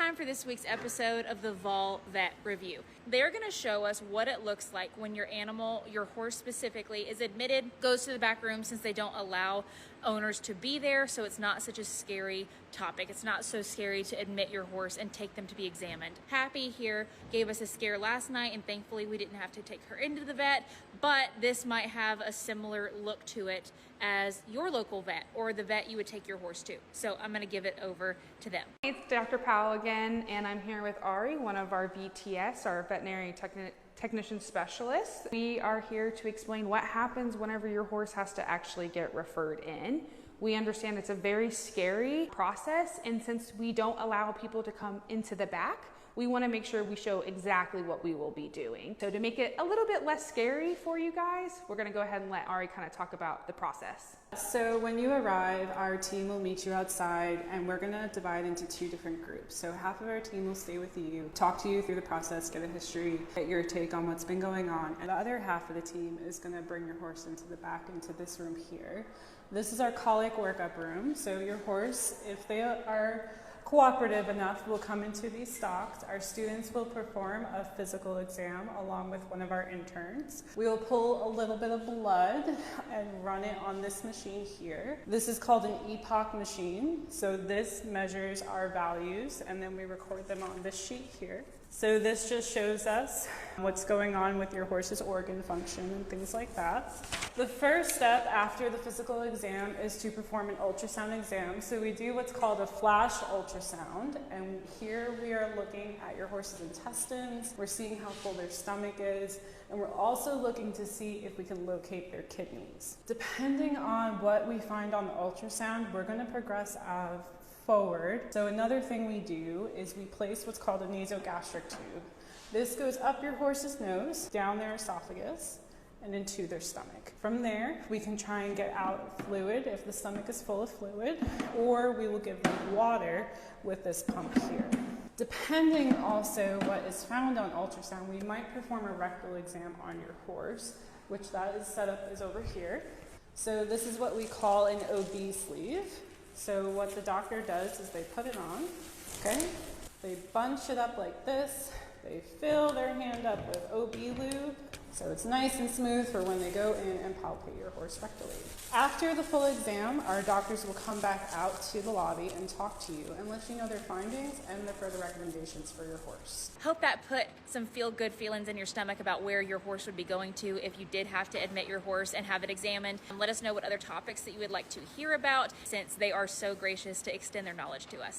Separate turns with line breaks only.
time for this week's episode of the Vol Vet Review. They're going to show us what it looks like when your animal, your horse specifically, is admitted, goes to the back room since they don't allow owners to be there, so it's not such a scary topic. It's not so scary to admit your horse and take them to be examined. Happy here gave us a scare last night, and thankfully we didn't have to take her into the vet, but this might have a similar look to it as your local vet or the vet you would take your horse to. So I'm going to give it over to them.
It's Dr. Powell again, and I'm here with Ari, one of our VTS, our veterinary technician specialists. We are here to explain what happens whenever your horse has to actually get referred in. We understand it's a very scary process, and since we don't allow people to come into the back, we want to make sure we show exactly what we will be doing. So to make it a little bit less scary for you guys, we're going to go ahead and let Ari kind of talk about the process.
So when you arrive, our team will meet you outside, and we're going to divide into two different groups. So half of our team will stay with you, talk to you through the process, get a history, get your take on what's been going on. And the other half of the team is going to bring your horse into the back, into this room here. This is our colic workup room. So your horse, if they are cooperative enough, will come into these stocks. Our students will perform a physical exam along with one of our interns. We will pull a little bit of blood and run it on this machine here. This is called an EPOC machine. So this measures our values, and then we record them on this sheet here. So this just shows us what's going on with your horse's organ function and things like that. The first step after the physical exam is to perform an ultrasound exam. So we do what's called a flash ultrasound, and here we are looking at your horse's intestines. We're seeing how full their stomach is, and we're also looking to see if we can locate their kidneys. Depending on what we find on the ultrasound, we're going to progress forward. So another thing we do is we place what's called a nasogastric tube. This goes up your horse's nose, down their esophagus, and into their stomach. From there, we can try and get out fluid if the stomach is full of fluid, or we will give them water with this pump here. Depending also what is found on ultrasound, we might perform a rectal exam on your horse, which that is set up is over here. So this is what we call an OB sleeve. So what the doctor does is they put it on, okay? They bunch it up like this. They fill their hand up with OB lube, so it's nice and smooth for when they go in and palpate your horse rectally. After the full exam, our doctors will come back out to the lobby and talk to you and let you know their findings and their further recommendations for your horse.
Hope that put some feel-good feelings in your stomach about where your horse would be going to if you did have to admit your horse and have it examined. Let us know what other topics that you would like to hear about, since they are so gracious to extend their knowledge to us.